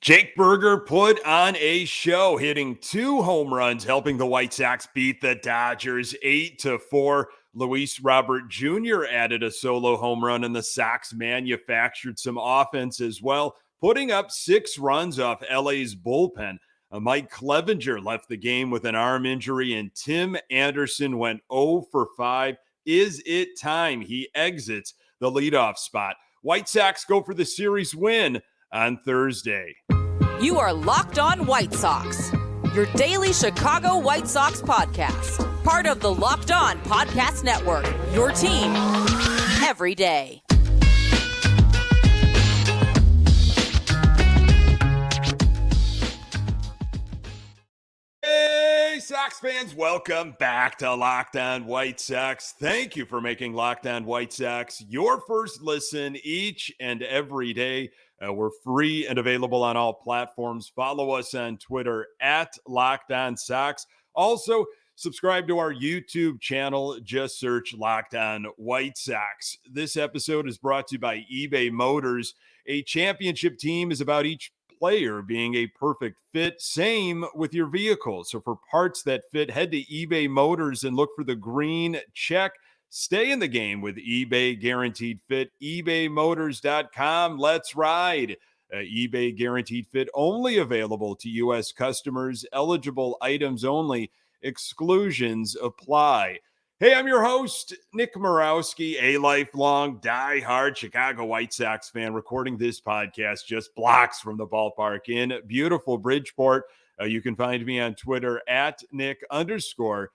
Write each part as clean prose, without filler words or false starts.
Jake Burger put on a show, hitting 2 home runs, helping the White Sox beat the Dodgers 8-4. Luis Robert Jr. added a solo home run, and the Sox manufactured some offense as well, putting up 6 runs off LA's bullpen. Mike Clevinger left the game with an arm injury, and Tim Anderson went 0 for 5. Is it time he exits the leadoff spot? White Sox go for the series win on Thursday. You are Locked On White Sox, your daily Chicago White Sox podcast. Part of the Locked On Podcast Network, your team every day. Hey, Sox fans, welcome back to Locked On White Sox. Thank you for making Locked On White Sox your first listen each and every day. We're free and available on all platforms. Follow us on Twitter at Locked On Sox. Also, subscribe to our YouTube channel. Just search Locked On White Sox. This episode is brought to you by eBay Motors. A championship team is about each player being a perfect fit. Same with your vehicle. So for parts that fit, head to eBay Motors and look for the green check. Stay in the game with eBay Guaranteed Fit. ebaymotors.com. Let's ride. eBay Guaranteed Fit only available to U.S. customers. Eligible items only. Exclusions apply. Hey, I'm your host, Nick Morawski, a lifelong diehard Chicago White Sox fan, recording this podcast just blocks from the ballpark in beautiful Bridgeport. You can find me on Twitter at Nick_GGTB.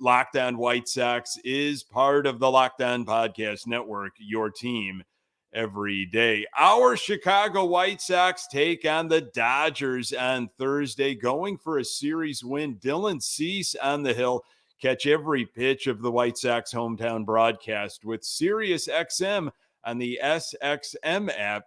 Locked On White Sox is part of the Locked On Podcast Network, your team every day. Our Chicago White Sox take on the Dodgers on Thursday, going for a series win. Dylan Cease on the hill. Catch every pitch of the White Sox hometown broadcast with SiriusXM on the SXM app.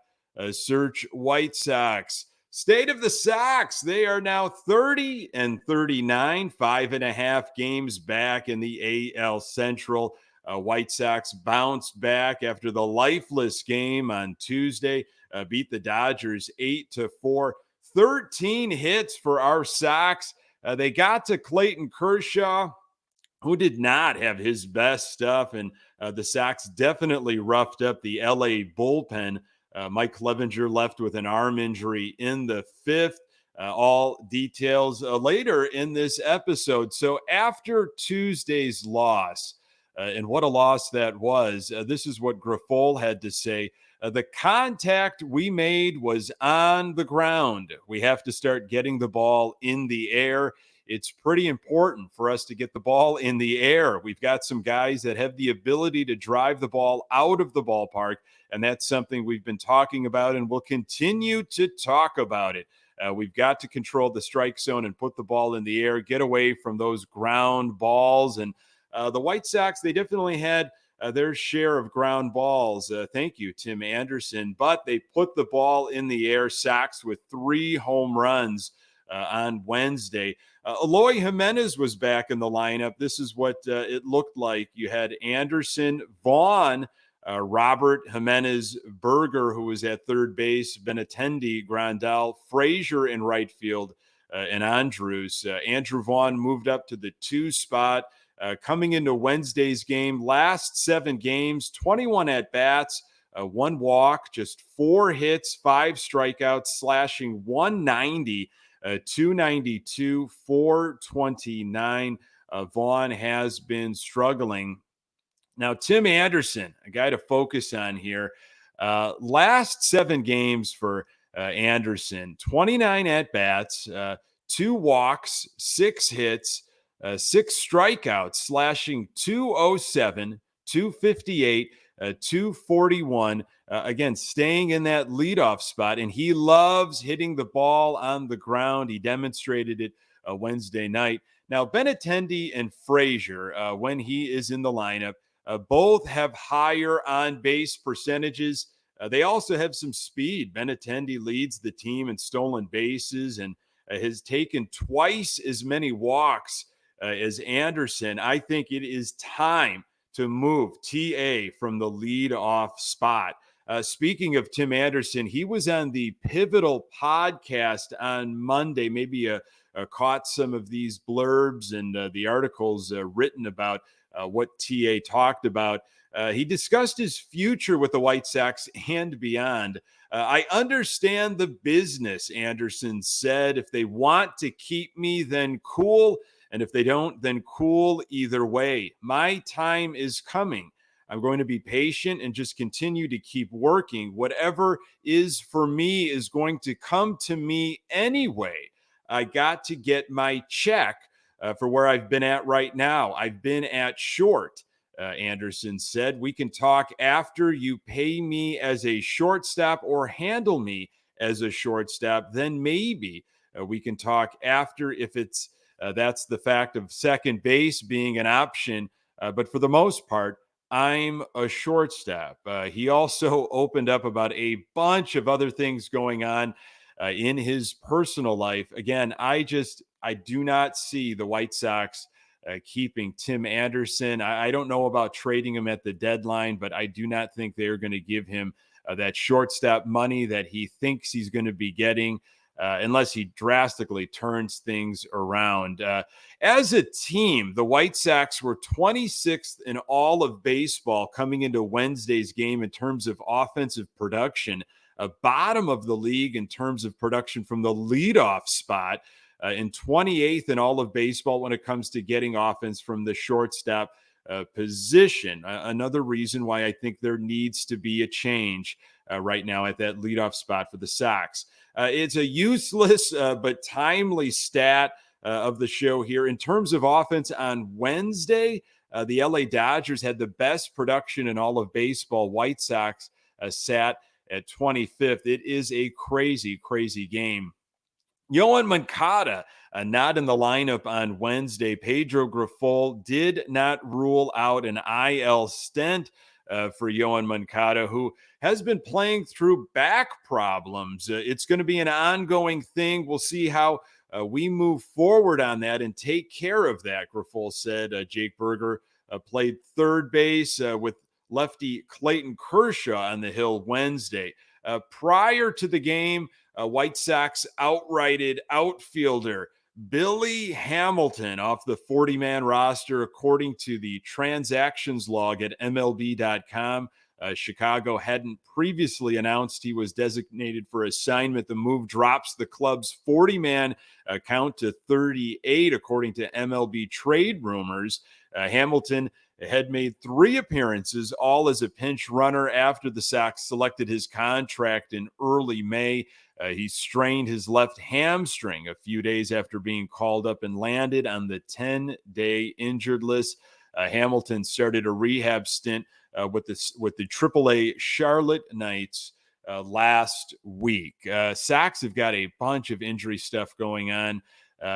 Search White Sox. State of the Sox, they are now 30-39, 5.5 games back in the AL Central. White Sox bounced back after the lifeless game on Tuesday, beat the Dodgers 8-4. 13 hits for our Sox. They got to Clayton Kershaw, who did not have his best stuff, and the Sox definitely roughed up the LA bullpen. Mike Clevinger left with an arm injury in the 5th. All details later in this episode. So after Tuesday's loss, and what a loss that was, this is what Grifol had to say. The contact we made was on the ground. We have to start getting the ball in the air. It's pretty important for us to get the ball in the air. We've got some guys that have the ability to drive the ball out of the ballpark, and that's something we've been talking about and will continue to talk about it. We've got to control the strike zone and put the ball in the air, get away from those ground balls. And the White Sox, they definitely had their share of ground balls. Thank you, Tim Anderson. But they put the ball in the air. Sox with 3 home runs on Wednesday. Eloy Jimenez was back in the lineup. This is what it looked like. You had Anderson, Vaughn, Robert Jimenez, Burger, who was at third base, Benintendi, Grandal, Frazier in right field, and Andrews. Andrew Vaughn moved up to the 2 spot. Coming into Wednesday's game, last 7 games, 21 at-bats, 1 walk, just 4 hits, 5 strikeouts, slashing 190. 292, 429. Vaughn has been struggling. Now, Tim Anderson, a guy to focus on here. Last 7 games for Anderson, 29 at-bats, 2 walks, 6 hits, 6 strikeouts, slashing 207, 258, 241. Again, staying in that leadoff spot, and he loves hitting the ball on the ground. He demonstrated it Wednesday night. Now, Benintendi and Frazier, when he is in the lineup, both have higher on-base percentages. They also have some speed. Benintendi leads the team in stolen bases and has taken twice as many walks as Anderson. I think it is time to move TA from the leadoff spot. Speaking of Tim Anderson, he was on the Pivotal podcast on Monday. Maybe caught some of these blurbs and the articles written about what TA talked about. He discussed his future with the White Sox and beyond. I understand the business, Anderson said. If they want to keep me, then cool. And if they don't, then cool either way. My time is coming. I'm going to be patient and just continue to keep working. Whatever is for me is going to come to me anyway. I got to get my check for where I've been at right now. I've been at short. Anderson said, we can talk after you pay me as a shortstop or handle me as a shortstop. Then maybe we can talk after if it's that's the fact of second base being an option. But for the most part, I'm a shortstop. He also opened up about a bunch of other things going on in his personal life. Again, I do not see the White Sox keeping Tim Anderson. I don't know about trading him at the deadline, but I do not think they're going to give him that shortstop money that he thinks he's going to be getting unless he drastically turns things around. As a team, the White Sox were 26th in all of baseball coming into Wednesday's game in terms of offensive production, bottom of the league in terms of production from the leadoff spot, in 28th in all of baseball when it comes to getting offense from the shortstop position. Another reason why I think there needs to be a change right now at that leadoff spot for the Sox. It's a useless but timely stat of the show here. In terms of offense on Wednesday, the LA Dodgers had the best production in all of baseball. White Sox sat at 25th. It is a crazy, crazy game. Yoan Moncada not in the lineup on Wednesday. Pedro Grifol did not rule out an IL stint for Yoan Moncada, who has been playing through back problems. It's going to be an ongoing thing. We'll see how we move forward on that and take care of that, Grifol said. Jake Berger played third base with lefty Clayton Kershaw on the hill Wednesday. Prior to the game, White Sox outrighted outfielder Billy Hamilton off the 40-man roster, according to the transactions log at MLB.com. Chicago hadn't previously announced he was designated for assignment. The move drops the club's 40-man count to 38, according to MLB trade rumors. Hamilton had made 3 appearances, all as a pinch runner after the Sox selected his contract in early May. He strained his left hamstring a few days after being called up and landed on the 10-day injured list. Hamilton started a rehab stint with the AAA Charlotte Knights last week. Sox have got a bunch of injury stuff going on.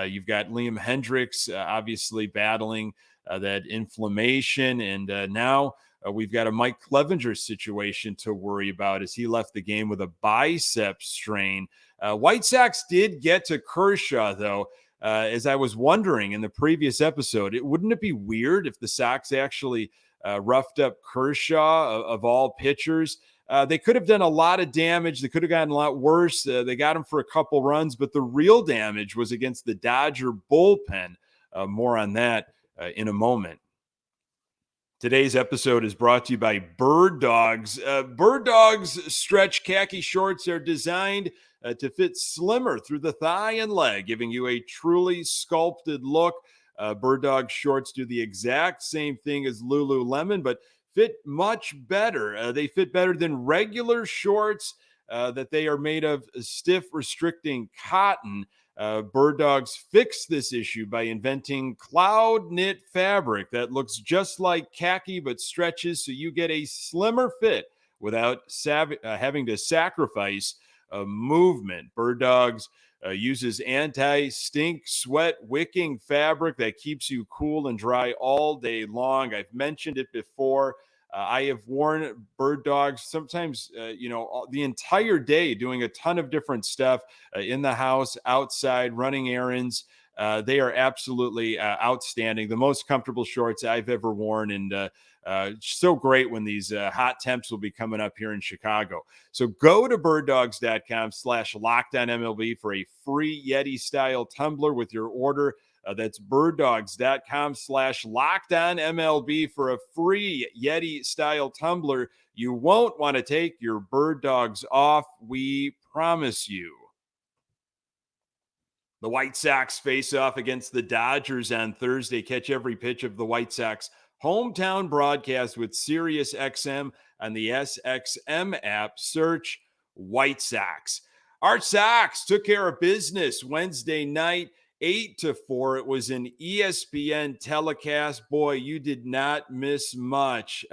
You've got Liam Hendricks obviously battling that inflammation, and now we've got a Mike Clevinger situation to worry about as he left the game with a bicep strain. White Sox did get to Kershaw, though, as I was wondering in the previous episode. Wouldn't it be weird if the Sox actually roughed up Kershaw of all pitchers? They could have done a lot of damage. They could have gotten a lot worse. They got him for a couple runs, but the real damage was against the Dodger bullpen. More on that in a moment. Today's episode is brought to you by Birddogs. Birddogs stretch khaki shorts are designed to fit slimmer through the thigh and leg, giving you a truly sculpted look. Birddogs shorts do the exact same thing as Lululemon, but fit much better. They fit better than regular shorts that they are made of stiff, restricting cotton. Birddogs fixed this issue by inventing cloud knit fabric that looks just like khaki but stretches so you get a slimmer fit without having to sacrifice movement. Birddogs uses anti-stink, sweat wicking fabric that keeps you cool and dry all day long. I've mentioned it before. I have worn Birddogs sometimes, the entire day, doing a ton of different stuff in the house, outside, running errands. They are absolutely outstanding. The most comfortable shorts I've ever worn, and so great when these hot temps will be coming up here in Chicago. So go to birddogs.com/LockedOnMLB for a free Yeti-style tumbler with your order. That's birddogs.com/LockedOnMLB for a free Yeti-style tumbler. You won't want to take your Bird Dogs off, we promise you. The White Sox face off against the Dodgers on Thursday. Catch every pitch of the White Sox hometown broadcast with SiriusXM on the SXM app. Search White Sox. Our Sox took care of business Wednesday night, 8-4. It was an ESPN telecast. Boy, you did not miss much.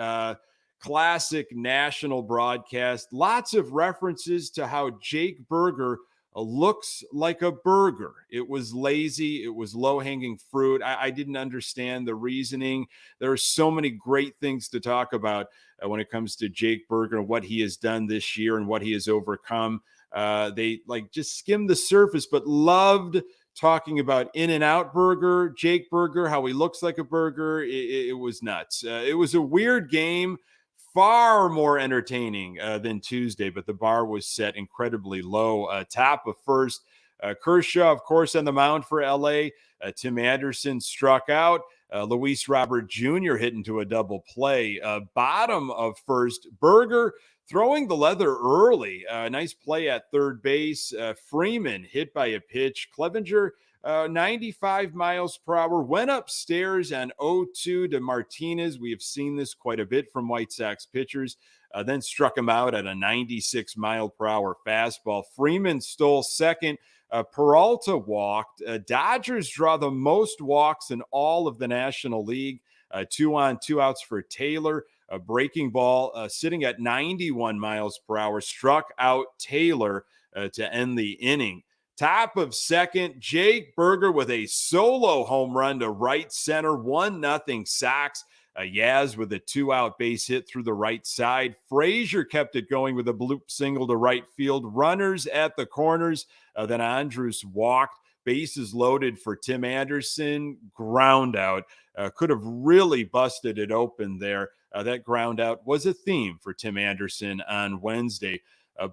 Classic national broadcast. Lots of references to how Jake Burger looks like a burger. It was lazy. It was low-hanging fruit. I didn't understand the reasoning. There are so many great things to talk about when it comes to Jake Burger and what he has done this year and what he has overcome. They just skimmed the surface, but loved talking about In-N-Out Burger, Jake Burger, how he looks like a burger. It was nuts. It was a weird game. Far more entertaining than Tuesday, but the bar was set incredibly low. Top of first, Kershaw, of course, on the mound for LA. Tim Anderson struck out. Luis Robert Jr. hit into a double play. Bottom of first, Burger throwing the leather early. Nice play at third base. Freeman hit by a pitch. Clevinger 95 miles per hour, went upstairs on 0-2 to Martinez. We have seen this quite a bit from White Sox pitchers. Then struck him out at a 96 mile per hour fastball. Freeman stole second. Peralta walked. Dodgers draw the most walks in all of the National League. 2 on, 2 outs for Taylor. A breaking ball sitting at 91 miles per hour struck out Taylor to end the inning. Top of second, Jake Burger with a solo home run to right center, 1-0 Sox. Yaz with a 2-out base hit through the right side. Frazier kept it going with a bloop single to right field. Runners at the corners. Then Andrus walked. Bases loaded for Tim Anderson. Ground out. Could have really busted it open there. That ground out was a theme for Tim Anderson on Wednesday.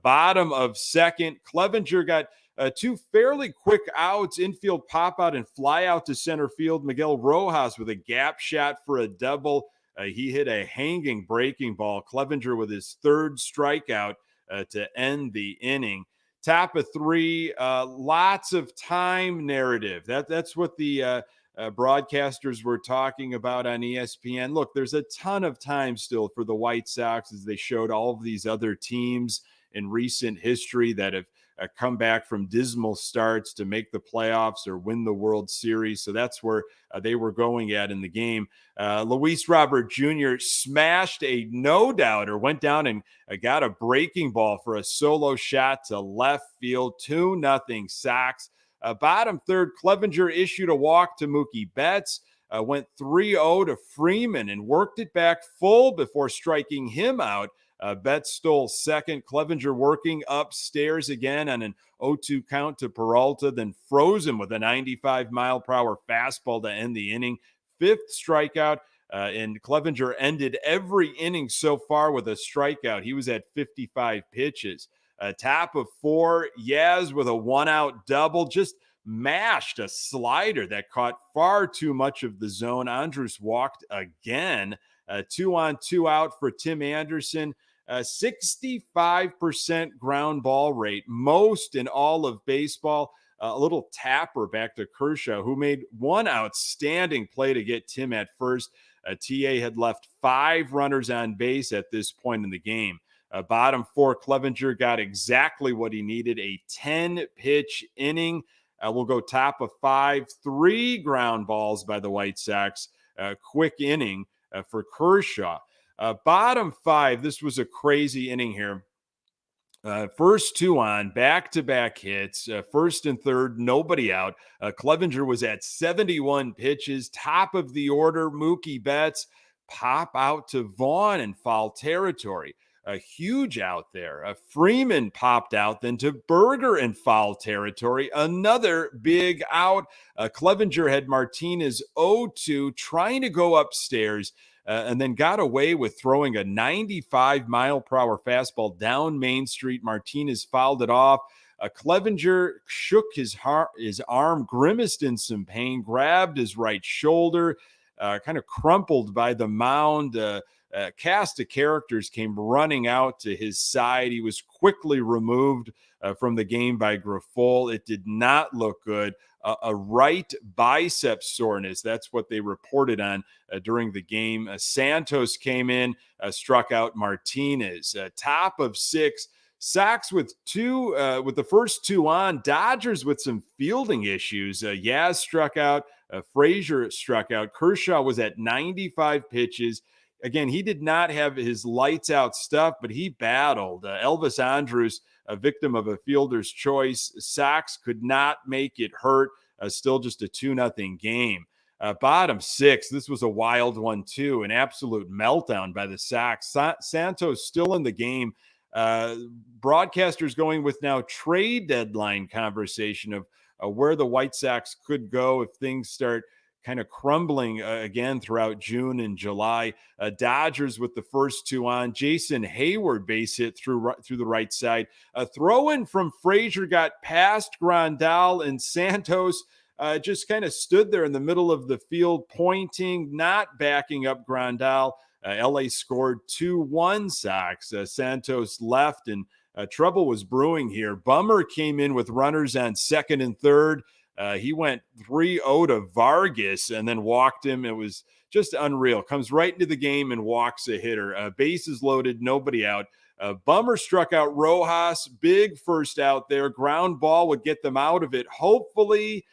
Bottom of second, Clevinger got 2 fairly quick outs, infield pop out and fly out to center field. Miguel Rojas with a gap shot for a double. He hit a hanging breaking ball. Clevinger with his 3rd strikeout to end the inning. Top of 3, lots of time narrative. That's what the broadcasters were talking about on ESPN. Look, there's a ton of time still for the White Sox as they showed all of these other teams in recent history that have come back from dismal starts to make the playoffs or win the World Series. So that's where they were going at in the game. Luis Robert Jr. smashed a no-doubter, went down and got a breaking ball for a solo shot to left field. 2-0 Sox. Bottom third, Clevinger issued a walk to Mookie Betts. Went 3-0 to Freeman and worked it back full before striking him out. Betts stole second. Clevinger working upstairs again on an 0-2 count to Peralta, then froze him with a 95 mile per hour fastball to end the inning. 5th strikeout, and Clevinger ended every inning so far with a strikeout. He was at 55 pitches. Top of 4, Yaz with a 1-out double, just mashed a slider that caught far too much of the zone. Andrus walked again. 2 on, 2 out for Tim Anderson. 65% ground ball rate, most in all of baseball. A little tapper back to Kershaw, who made one outstanding play to get Tim at first. TA had left 5 runners on base at this point in the game. Bottom 4, Clevinger got exactly what he needed, a 10-pitch inning. We'll go top of 5, 3 ground balls by the White Sox. Quick inning for Kershaw. Bottom 5, this was a crazy inning here. First 2 on, back-to-back hits, first and third, nobody out. Clevinger was at 71 pitches, top of the order. Mookie Betts pop out to Vaughn in foul territory. huge out there. Freeman popped out then to Berger in foul territory. Another big out. Clevinger had Martinez 0-2, trying to go upstairs. And then got away with throwing a 95-mile-per-hour fastball down Main Street. Martinez fouled it off. Clevinger shook his arm, grimaced in some pain, grabbed his right shoulder, kind of crumpled by the mound. Cast of characters came running out to his side. He was quickly removed from the game by Grifol. It did not look good. A right bicep soreness. That's what they reported on during the game. Santos came in, struck out Martinez. Top of 6. Sox with the first 2 on. Dodgers with some fielding issues. Yaz struck out. Frazier struck out. Kershaw was at 95 pitches. Again, he did not have his lights out stuff, but he battled. Elvis Andrus, a victim of a fielder's choice. Sox could not make it hurt. Still just a 2-0 game. Bottom 6, this was a wild one too. An absolute meltdown by the Sox. Santos still in the game. Broadcasters going with now trade deadline conversation of where the White Sox could go if things start kind of crumbling again throughout June and July. Dodgers with the first 2 on. Jason Hayward base hit through the right side. A throw-in from Frazier got past Grandal, and Santos just kind of stood there in the middle of the field, pointing, not backing up Grandal. LA scored 2-1 Sox. Santos left, and trouble was brewing here. Bummer came in with runners on second and third. He went 3-0 to Vargas and then walked him. It was just unreal. Comes right into the game and walks a hitter. Bases loaded, nobody out. Bummer struck out Rojas. Big first out there. Ground ball would get them out of it. Hopefully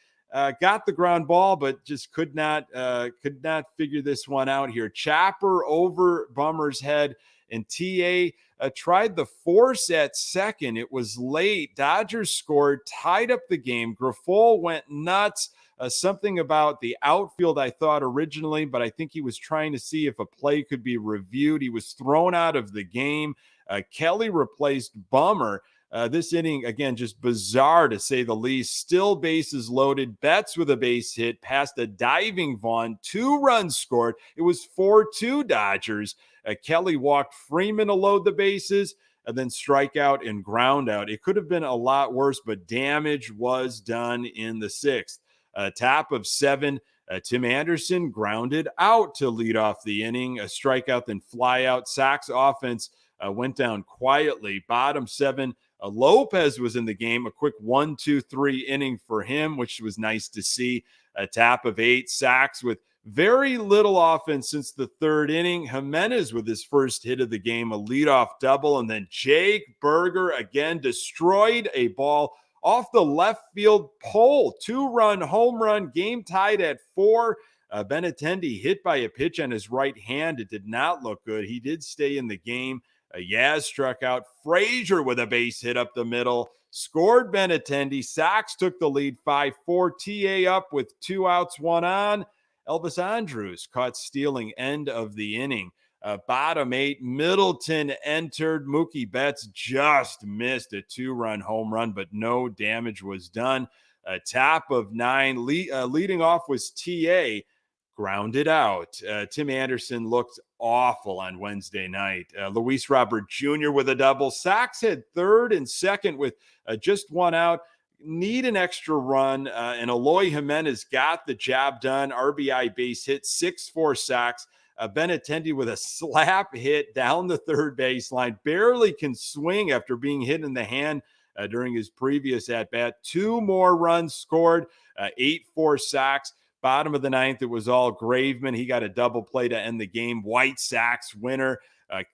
got the ground ball, but just could not figure this one out here. Chopper over Bummer's head, and TA tried the force at second. It was late. Dodgers scored, tied up the game. Grifol went nuts. Something about the outfield, I thought originally, but I think he was trying to see if a play could be reviewed. He was thrown out of the game. Kelly replaced Bummer. This inning, again, just bizarre to say the least. Still bases loaded. Betts with a base hit past a diving Vaughn. 2 runs scored. It was 4-2 Dodgers. Kelly walked Freeman to load the bases and then strike out and ground out. It could have been a lot worse, but damage was done in the 6th. Top of 7, Tim Anderson grounded out to lead off the inning. A strikeout, then fly out. Sox offense went down quietly. Bottom 7, Lopez was in the game. A quick 1-2-3 inning for him, which was nice to see. Top of 8, Sox with very little offense since the 3rd inning. Jimenez with his first hit of the game, a leadoff double, and then Jake Berger again destroyed a ball off the left field pole. 2-run home run, game tied at 4. Benintendi hit by a pitch on his right hand. It did not look good. He did stay in the game. Yaz struck out. Frazier with a base hit up the middle. Scored Benintendi. Sox took the lead 5-4. TA up with 2 outs, 1 on. Elvis Andrus caught stealing end of the inning. Bottom 8, Middleton entered. Mookie Betts just missed a 2-run home run, but no damage was done. Top of 9, leading off was TA. Grounded out. Tim Anderson looked awful on Wednesday night. Luis Robert Jr. with a double. Sox had 3rd and 2nd with just 1 out. Need an extra run, and Eloy Jimenez got the job done. RBI base hit, 6-4 Sox. Benintendi with a slap hit down the 3rd baseline. Barely can swing after being hit in the hand during his previous at-bat. 2 more runs scored, 8-4 Sox. Bottom of the 9th, it was all Graveman. He got a double play to end the game. White Sox winner.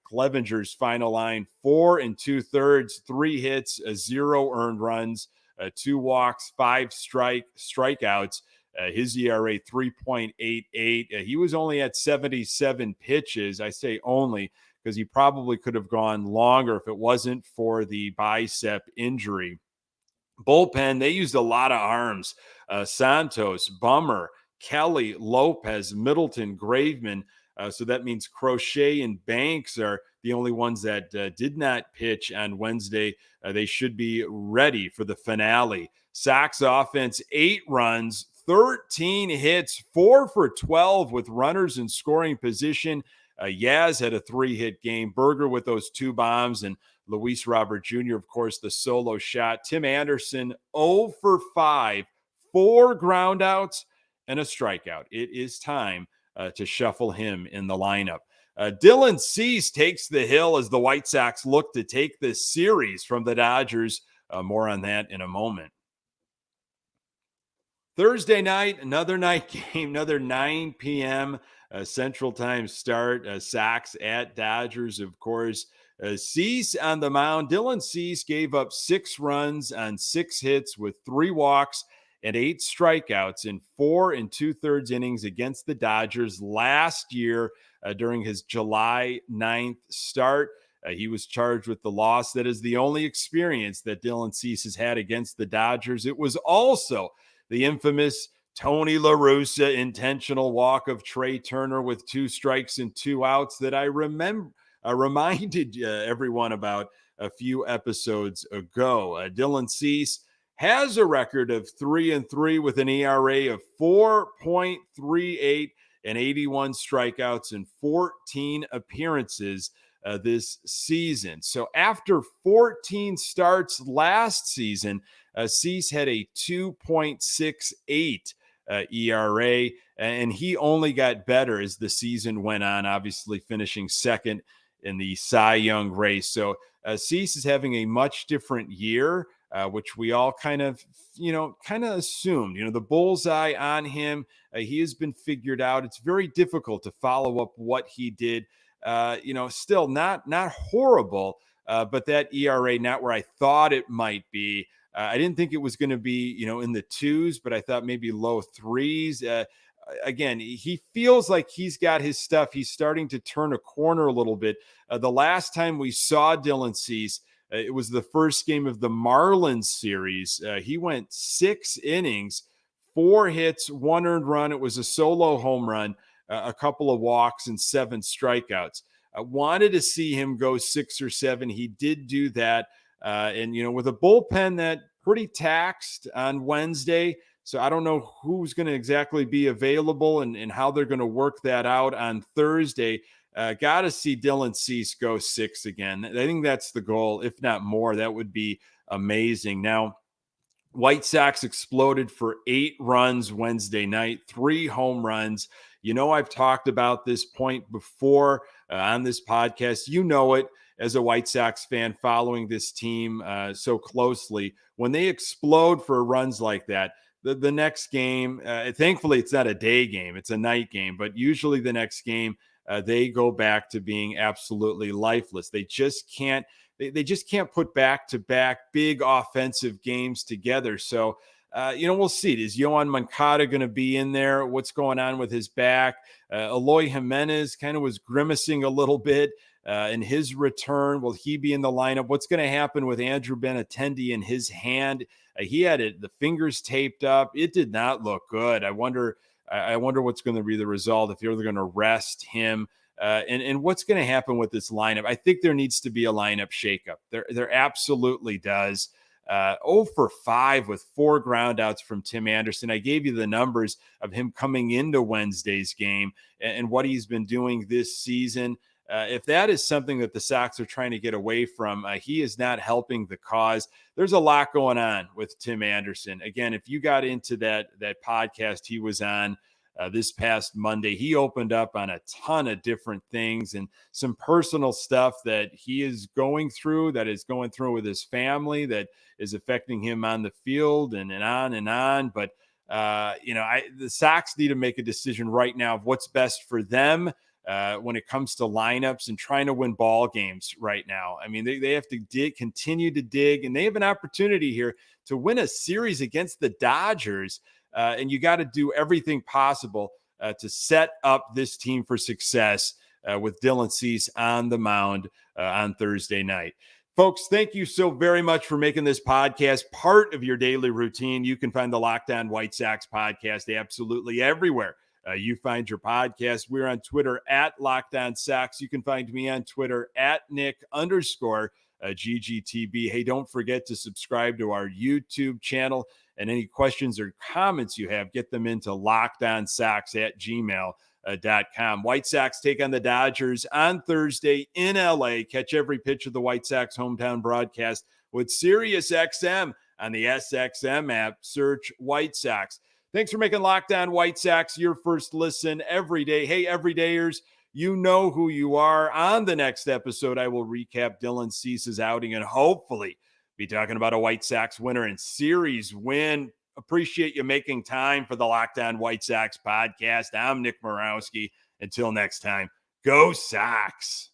Clevinger's final line, 4 2/3, 3 hits, 0 earned runs, 2 walks, 5 strikeouts. His ERA 3.88. He was only at 77 pitches. I say only because he probably could have gone longer if it wasn't for the bicep injury. Bullpen, they used a lot of arms. Santos, Bummer, Kelly, Lopez, Middleton, Graveman. So that means Crochet and Banks are the only ones that did not pitch on Wednesday. They should be ready for the finale. Sox offense, 8 runs, 13 hits, 4 for 12 with runners in scoring position. Yaz had a 3-hit game. Berger with those 2 bombs, and Luis Robert Jr., of course, the solo shot. Tim Anderson, 0 for 5, 4 groundouts, and a strikeout. It is time to shuffle him in the lineup. Dylan Cease takes the hill as the White Sox look to take this series from the Dodgers. More on that in a moment. Thursday night, another night game, another 9 p.m. Central Time start. Sox at Dodgers, of course. Cease on the mound. Dylan Cease gave up 6 runs on 6 hits with 3 walks and 8 strikeouts in 4 2/3 innings against the Dodgers last year during his July 9th start. He was charged with the loss. That is the only experience that Dylan Cease has had against the Dodgers. It was also the infamous Tony La Russa intentional walk of Trey Turner with 2 strikes and 2 outs that I reminded everyone about a few episodes ago. Dylan Cease has a record of 3-3 with an ERA of 4.38 and 81 strikeouts in 14 appearances this season. So after 14 starts last season, Cease had a 2.68 ERA, and he only got better as the season went on, obviously finishing second in the Cy Young race. So Cease is having a much different year, which we all kind of assumed. The bullseye on him, he has been figured out. It's very difficult to follow up what he did. Still not horrible, but that ERA not where I thought it might be. I didn't think it was going to be, in the 2s, but I thought maybe low 3s. Again, he feels like he's got his stuff. He's starting to turn a corner a little bit. The last time we saw Dylan Cease, it was the first game of the Marlins series. He went 6 innings, 4 hits, 1 earned run. It was a solo home run, a couple of walks, and 7 strikeouts. I wanted to see him go 6 or 7. He did do that. And with a bullpen that pretty taxed on Wednesday. So I don't know who's going to exactly be available and how they're going to work that out on Thursday. Got to see Dylan Cease go 6 again. I think that's the goal, if not more. That would be amazing. Now, White Sox exploded for 8 runs Wednesday night, 3 home runs. I've talked about this point before on this podcast. You know it as a White Sox fan following this team so closely. When they explode for runs like that, the next game, thankfully it's not a day game, it's a night game, but usually the next game, they go back to being absolutely lifeless. They just can't put back-to-back big offensive games together. So, we'll see. Is Yohan Moncada going to be in there? What's going on with his back? Eloy Jimenez kind of was grimacing a little bit in his return. Will he be in the lineup? What's going to happen with Andrew Benintendi in his hand? He had the fingers taped up. It did not look good. I wonder what's going to be the result if you're going to rest him. And what's going to happen with this lineup? I think there needs to be a lineup shakeup. There absolutely does. 0 for 5 with 4 groundouts from Tim Anderson. I gave you the numbers of him coming into Wednesday's game and what he's been doing this season. If that is something that the Sox are trying to get away from, he is not helping the cause. There's a lot going on with Tim Anderson. Again, if you got into that podcast he was on this past Monday, he opened up on a ton of different things and some personal stuff that he is going through, that is going through with his family, that is affecting him on the field and on and on. But, the Sox need to make a decision right now of what's best for them when it comes to lineups and trying to win ball games right now. I mean, they have to continue to dig, and they have an opportunity here to win a series against the Dodgers. And you got to do everything possible to set up this team for success with Dylan Cease on the mound on Thursday night. Folks, thank you so very much for making this podcast part of your daily routine. You can find the Locked On White Sox podcast absolutely everywhere you find your podcast. We're on Twitter at Locked On Sox. You can find me on Twitter at Nick_GGTB. Hey, don't forget to subscribe to our YouTube channel, and any questions or comments you have, get them into lockedonsox@gmail.com. White Sox take on the Dodgers on Thursday in LA. Catch every pitch of the White Sox hometown broadcast with Sirius XM on the SXM app. Search White Sox. Thanks for making Locked On White Sox your first listen every day. Hey, everydayers, you know who you are. On the next episode, I will recap Dylan Cease's outing and hopefully be talking about a White Sox winner and series win. Appreciate you making time for the Locked On White Sox podcast. I'm Nick Morawski. Until next time, go Sox.